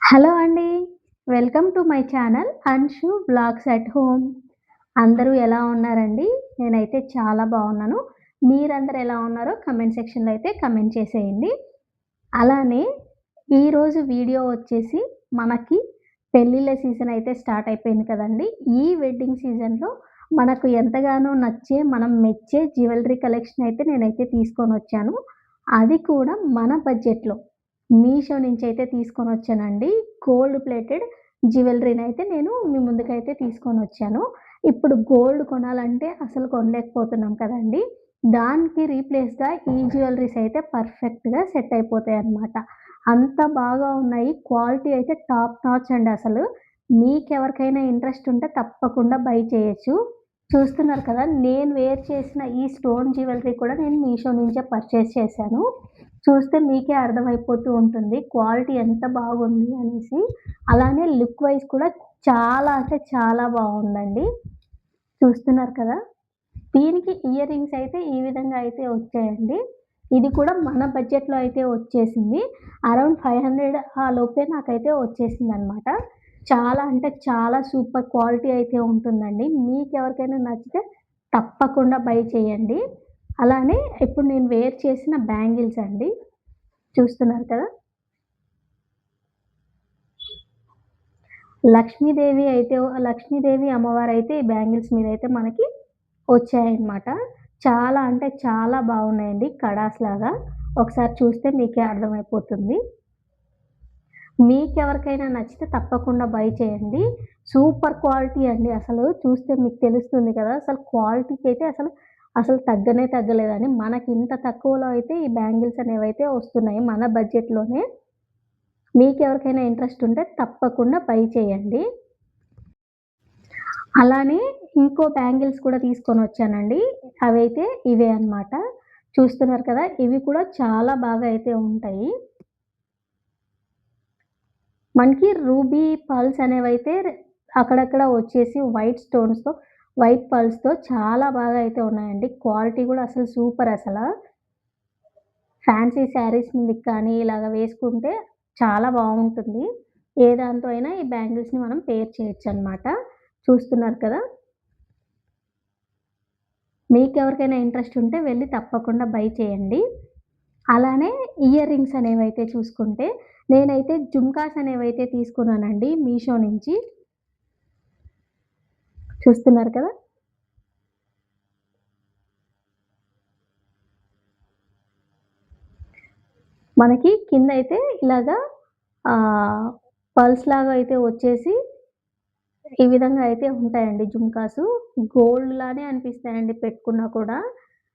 Hello అండి. Welcome to my channel Anshu vlogs at home. అందరూ ఎలా ఉన్నారండి? నేనైతే చాలా బాగున్నాను. మీరందరూ ఎలా ఉన్నారో కామెంట్ సెక్షన్‌లో అయితే కామెంట్ చేసేయండి. అలానే ఈరోజు వీడియో వచ్చేసి మనకి పెళ్ళిళ్ళ సీజన్ అయితే స్టార్ట్ అయిపోయింది కదండీ! ఈ వెడ్డింగ్ సీజన్‌లో మనకు ఎంతగానో నచ్చే, మనం మెచ్చే జ్యువెల్లరీ కలెక్షన్ అయితే నేనైతే తీసుకొనొచ్చాను. అది కూడా మన బడ్జెట్‌లో. మీషో నుంచయితే తీసుకొనొచ్చానండి. గోల్డ్ ప్లేటెడ్ జ్యువెల్లరీనయితే నేను మీ ముందుకైతే తీసుకొనొచ్చాను. ఇప్పుడు గోల్డ్ కొనాలంటే అసలు కొనలేకపోతున్నాం కదండీ! దానికి రీప్లేస్‌గా ఈ జ్యువెల్లరీస్ అయితే పర్ఫెక్ట్‌గా సెట్ అయిపోతాయన్నమాట. అంత బాగా ఉన్నాయి. క్వాలిటీ అయితే టాప్ నాచ్ అండి అసలు. మీకెవరికైనా ఇంట్రెస్ట్ ఉంటే తప్పకుండా బై చేయొచ్చు. చూస్తున్నారు కదా! నేను వేర్ చేసిన ఈ స్టోన్ జ్యువెల్లరీ కూడా నేను మీషో నుంచే పర్చేస్ చేశాను. చూస్తే మీకే అర్థమైపోతూ ఉంటుంది. క్వాలిటీ ఎంత బాగుంది అనేసి. అలానే లుక్ వైస్ కూడా చాలా అంటే చాలా బావుందండి. చూస్తున్నారు కదా! దీనికి ఇయర్ రింగ్స్ అయితే ఈ విధంగా అయితే వచ్చాయండి. ఇది కూడా మన బడ్జెట్‌లో అయితే వచ్చేసింది. అరౌండ్ 500 ఆ లోపే నాకైతే వచ్చేసిందనమాట. చాలా అంటే చాలా సూపర్ క్వాలిటీ అయితే ఉంటుందండి. మీకెవరికైనా నచ్చితే తప్పకుండా బై చేయండి. అలానే ఇప్పుడు నేను వేర్ చేసిన బ్యాంగిల్స్ అండి. చూస్తున్నారు కదా! లక్ష్మీదేవి అమ్మవారైతే ఈ బ్యాంగిల్స్ మీదయితే మనకి వచ్చాయన్నమాట. చాలా అంటే చాలా బాగున్నాయండి కడాస్‌లాగా. ఒకసారి చూస్తే మీకే అర్థమైపోతుంది. మీకెవరికైనా నచ్చితే తప్పకుండా బై చేయండి. సూపర్ క్వాలిటీ అండి అసలు. చూస్తే మీకు తెలుస్తుంది కదా! అసలు క్వాలిటీకైతే అసలు తగ్గనే తగ్గలేదని. మనకింత తక్కువలో అయితే ఈ బ్యాంగిల్స్ అనేవైతే వస్తున్నాయి మన బడ్జెట్‌లోనే. మీకెవరికైనా ఇంట్రెస్ట్ ఉంటే తప్పకుండా బై చేయండి. అలానే ఇంకో బ్యాంగిల్స్ కూడా తీసుకొనొచ్చానండి. అవైతే ఇవే అన్నమాట. చూస్తున్నారు కదా! ఇవి కూడా చాలా బాగా అయితే ఉంటాయి. మనకి రూబీ పర్ల్స్ అనేవైతే అక్కడక్కడ వచ్చేసి వైట్ పర్ల్స్‌తో చాలా బాగా అయితే ఉన్నాయండి. క్వాలిటీ కూడా అసలు సూపర్ అసల. ఫ్యాన్సీ శారీస్ మీదకి కానీ ఇలాగ వేసుకుంటే చాలా బావుంటుంది. ఏ దాంతో అయినా ఈ బ్యాంగిల్స్‌ని మనం పేర్ చేయొచ్చనమాట. చూస్తున్నారు కదా! మీకెవరికైనా ఇంట్రెస్ట్ ఉంటే వెళ్లి తప్పకుండా బై చేయండి. అలానే ఇయర్ రింగ్స్ అనేవైతే చూసుకుంటే, నేనైతే జుమ్కాస్ అనేవైతే తీసుకున్నానండి మీషో నుంచి. చూస్తున్నారు కదా! మనకి కిందయితే ఇలాగా ఆహ్, పర్ల్స్‌లాగా అయితే వచ్చేసి ఈ విధంగా అయితే ఉంటాయండి జుమ్కాసు. గోల్డ్ లానే అనిపిస్తాయండి పెట్టుకున్నా కూడా.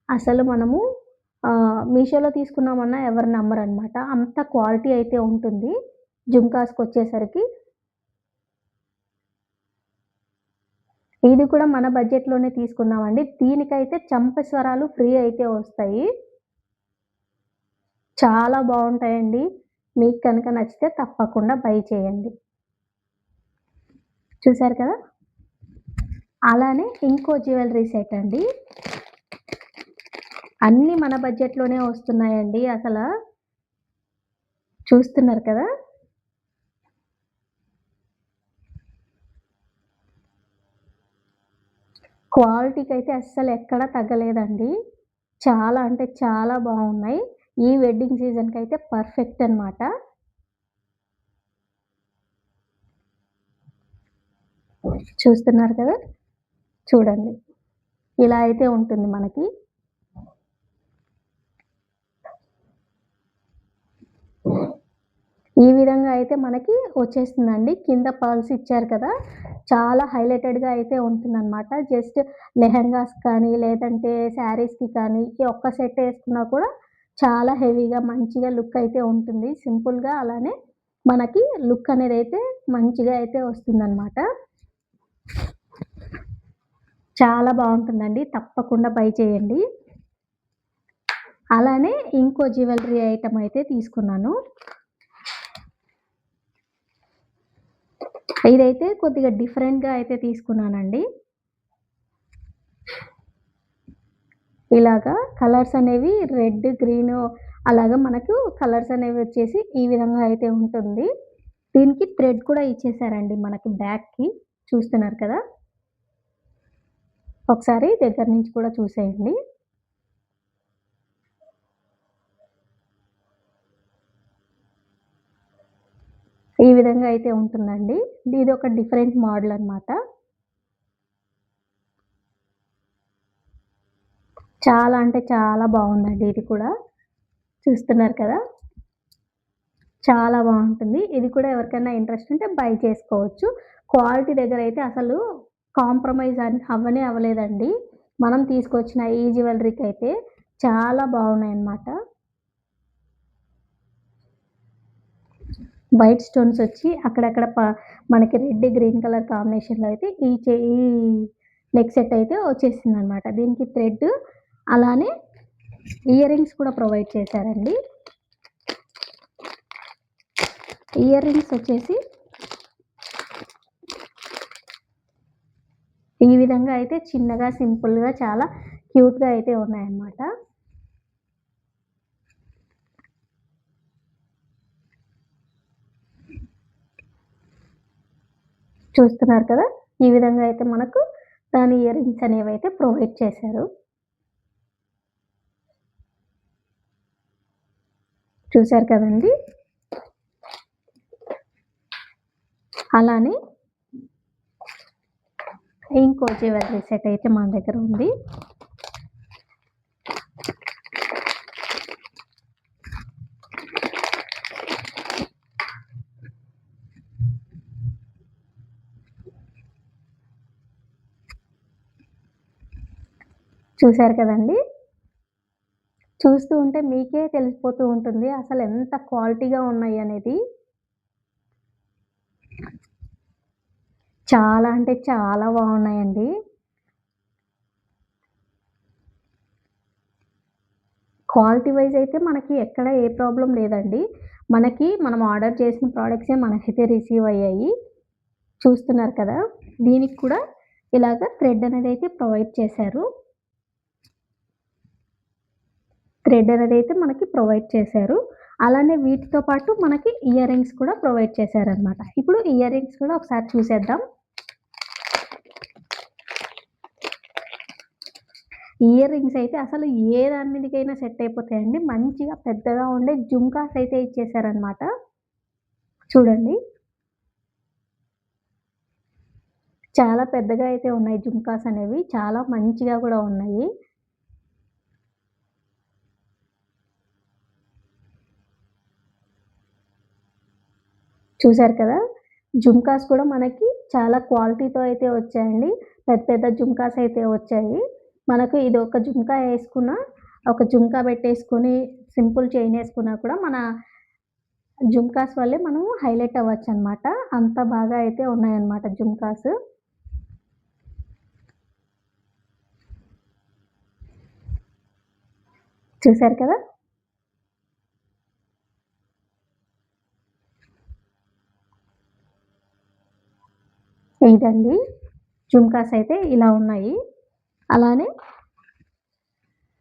అసలు మనము మీషోలో తీసుకున్నామన్నా ఎవరు నమ్మరనమాట. అంత క్వాలిటీ అయితే ఉంటుంది. జుమ్కాస్‌కొచ్చేసరికి. ఇది కూడా మన బడ్జెట్‌లోనే తీసుకున్నామండి. దీనికైతే చంపస్వరాలు ఫ్రీ అయితే వస్తాయి. చాలా బావుంటాయండి. మీకు కనుక నచ్చితే తప్పకుండా బై చేయండి. చూసారు కదా! అలానే ఇంకో జ్యువెల్లరీ సెట్ అండి. అన్నీ మన బడ్జెట్‌లోనే వస్తున్నాయండి అసల. చూస్తున్నారు కదా! క్వాలిటీకైతే అస్సలెక్కడ తగ్గలేదండి. చాలా అంటే చాలా బావున్నాయి. ఈ వెడ్డింగ్ సీజన్‌కైతే పర్ఫెక్ట్ అనమాట. చూస్తున్నారు కదా! చూడండి. ఇలా అయితే ఉంటుంది మనకి. ఈ విధంగా అయితే మనకి వచ్చేస్తుందండి. కింద పర్ల్స్ ఇచ్చారు కదా! చాలా హైలైటెడ్‌గా అయితే ఉంటుందనమాట. జస్ట్ లెహెంగాస్ కానీ, లేదంటే శారీస్‌కి కానీ, ఈ ఒక్క సెట్ ఏసుకున్నా కూడా చాలా హెవీగా మంచిగా లుక్ అయితే ఉంటుంది. సింపుల్‌గా అలానే మనకి లుక్ అనేదైతే మంచిగా అయితే వస్తుందనమాట. చాలా బావుంటుందండి. తప్పకుండా బై చేయండి. అలానే ఇంకో జ్యువెల్లరీ ఐటెమ్ అయితే తీసుకున్నాను. ఇదైతే కొద్దిగా డిఫరెంట్‌గా అయితే తీసుకున్నానండి. ఇలాగా కలర్స్ అనేవి రెడ్, గ్రీను అలాగా మనకు కలర్స్ అనేవి వచ్చేసి ఈ విధంగా అయితే ఉంటుంది. దీనికి థ్రెడ్ కూడా ఇచ్చేసారండి మనకి బ్యాక్‌కి. చూస్తున్నారు కదా! ఒకసారి దగ్గర నుంచి కూడా చూసేయండి. ఈ విధంగా అయితే ఉంటుందండి. ఇదొక డిఫరెంట్ మోడల్ అన్నమాట. చాలా అంటే చాలా బావుందండి ఇది కూడా. చూస్తున్నారు కదా! చాలా బావుంటుంది. ఇది కూడా ఎవరికైనా ఇంట్రెస్ట్ ఉంటే బై చేసుకోవచ్చు. క్వాలిటీ దగ్గరైతే అసలు కాంప్రమైజ్ అవ్వనే అవ్వలేదండి. మనం తీసుకొచ్చిన ఈ జ్యువెల్లరీకైతే చాలా బాగున్నాయన్నమాట. వైట్ స్టోన్స్ వచ్చి అక్కడక్కడ మనకి రెడ్, గ్రీన్ కలర్ కాంబినేషన్‌లో అయితే ఈ నెక్ సెట్ అయితే వచ్చేసిందనమాట. దీనికి థ్రెడ్ అలానే ఇయర్ రింగ్స్ కూడా ప్రొవైడ్ చేశారండి. ఇయర్ రింగ్స్ వచ్చేసి ఈ విధంగా అయితే చిన్నగా, సింపుల్‌గా చాలా క్యూట్‌గా అయితే ఉన్నాయన్నమాట. చూస్తున్నారు కదా! ఈ విధంగా అయితే మనకు దాని ఇయర్ రింగ్స్ అనేవైతే ప్రొవైడ్ చేశారు. చూసారు కదండీ! అలానే ఇంకో జ్యువెల్లరీ సెట్ అయితే మన దగ్గర ఉంది. చూసారు కదండీ! చూస్తూ ఉంటే మీకే తెలిసిపోతూ ఉంటుంది అసలు ఎంత క్వాలిటీగా ఉన్నాయనేది. చాలా అంటే చాలా బాగున్నాయండి. క్వాలిటీ వైస్ అయితే మనకి ఎక్కడ ఏ ప్రాబ్లమ్ లేదండి. మనం ఆర్డర్ చేసిన ప్రొడక్ట్సే మనకైతే రిసీవ్ అయ్యాయి. చూస్తున్నారు కదా! దీనికి కూడా ఇలాగ థ్రెడ్ అనేదైతే ప్రొవైడ్ చేశారు. థ్రెడ్ అనేదైతే మనకి ప్రొవైడ్ చేశారు. అలానే వీటితో పాటు మనకి ఇయర్ రింగ్స్ కూడా ప్రొవైడ్ చేశారనమాట. ఇప్పుడు ఇయర్ రింగ్స్ కూడా ఒకసారి చూసేద్దాం. ఇయర్ రింగ్స్ అయితే అసలు ఏ దాని మీదకైనా సెట్ అయిపోతాయండి. మంచిగా పెద్దగా ఉండే జుంకాస్ అయితే ఇచ్చేసారనమాట. చూడండి. చాలా పెద్దగా అయితే ఉన్నాయి జుంకాస్ అనేవి. చాలా మంచిగా కూడా ఉన్నాయి. చూసారు కదా! జుంకాస్ కూడా మనకి చాలా క్వాలిటీతో అయితే వచ్చాయండి. పెద్ద పెద్ద జుంకాస్ అయితే వచ్చాయి. మనకు ఇది ఒక జుంకా యేసుకున్న, ఒక జుంకా పెట్టేసుకొని సింపుల్ చైన్ యేసుకున్నా కూడా మన జుంకాస్ వల్లే మనం హైలైట్ అవ్వచ్చనమాట. అంత బాగా అయితే ఉన్నాయన్నమాట జుంకాస్. చూసారు కదా! ఇదండి. జుంకాస్ అయితే ఇలా ఉన్నాయి. అలానే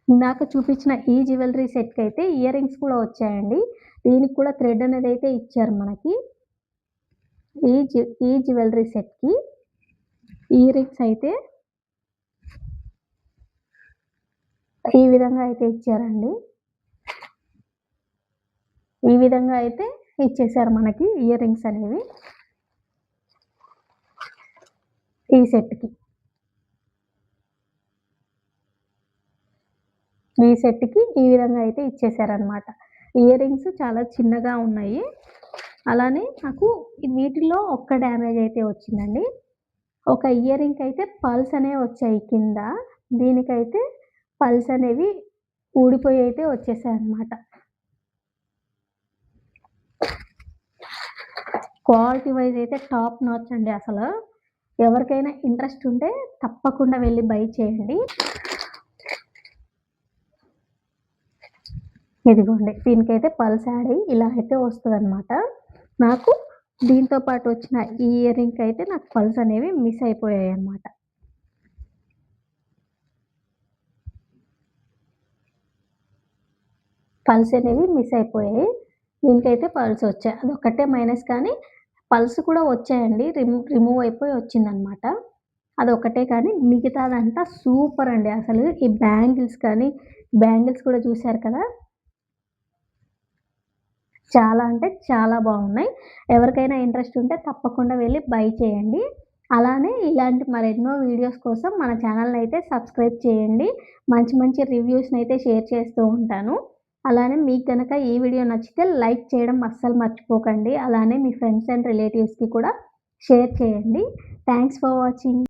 ఇందాక చూపించిన ఈ జ్యువెల్లరీ సెట్‌కైతే ఇయర్ రింగ్స్ కూడా వచ్చాయండి. దీనికి కూడా థ్రెడ్ అనేదైతే ఇచ్చారు మనకి. ఈ జ్యువెల్లరీ సెట్‌కి ఇయర్ రింగ్స్ అయితే ఈ విధంగా అయితే ఇచ్చారండి. ఈ విధంగా అయితే ఇచ్చేసారు మనకి ఇయర్ రింగ్స్ అనేవి. ఈ సెట్‌కి. ఈ సెట్‌కి ఈ విధంగా అయితే ఇచ్చేసారనమాట. ఇయర్ రింగ్స్ చాలా చిన్నగా ఉన్నాయి. అలానే నాకు వీటిలో ఒక్క డ్యామేజ్ అయితే వచ్చిందండి. ఒక ఇయర్ రింగ్‌కైతే పర్ల్స్ అనేవి వచ్చాయి కింద. దీనికైతే పర్ల్స్ అనేవి ఊడిపోయి అయితే వచ్చేసాయన్నమాట. క్వాలిటీ వైస్ అయితే టాప్ నాచ్ అండి అసలు. ఎవరికైనా ఇంట్రెస్ట్ ఉంటే తప్పకుండా వెళ్లి బై చేయండి. ఇదిగోండి. దీనికైతే పర్ల్స్ యాడ్ అయ్యి ఇలా అయితే వస్తదన్నమాట. నాకు దీంతో పాటు వచ్చిన ఈ ఇయర్ రింగ్‌కైతే నాకు పర్ల్స్ అనేవి మిస్ అయిపోయాయన్నమాట. పర్ల్స్ అనేవి మిస్ అయిపోయాయి. దీనికైతే పర్ల్స్ వచ్చాయి. అదొక్కటే మైనస్ కానీ పల్స్ కూడా వచ్చాయండి. రిమూవ్ అయిపోయి వచ్చిందనమాట. అదొక్కటే కానీ మిగతాదంతా సూపరండి అసలు. ఈ బ్యాంగిల్స్ కానీ, బ్యాంగిల్స్ కూడా చూసారు కదా! చాలా అంటే చాలా బాగున్నాయి. ఎవరికైనా ఇంట్రెస్ట్ ఉంటే తప్పకుండా వెళ్లి బై చేయండి. అలానే ఇలాంటి మరెన్నో వీడియోస్ కోసం మన ఛానెల్‌నయితే సబ్స్క్రైబ్ చేయండి. మంచి మంచి రివ్యూస్‌నయితే షేర్ చేస్తూ ఉంటాను. అలానే మీకు గనక ఈ వీడియో నచ్చితే లైక్ చేయడం అస్సలు మర్చిపోకండి. అలానే మీ ఫ్రెండ్స్ అండ్ రిలేటివ్స్‌కి కూడా షేర్ చేయండి. Thanks for watching.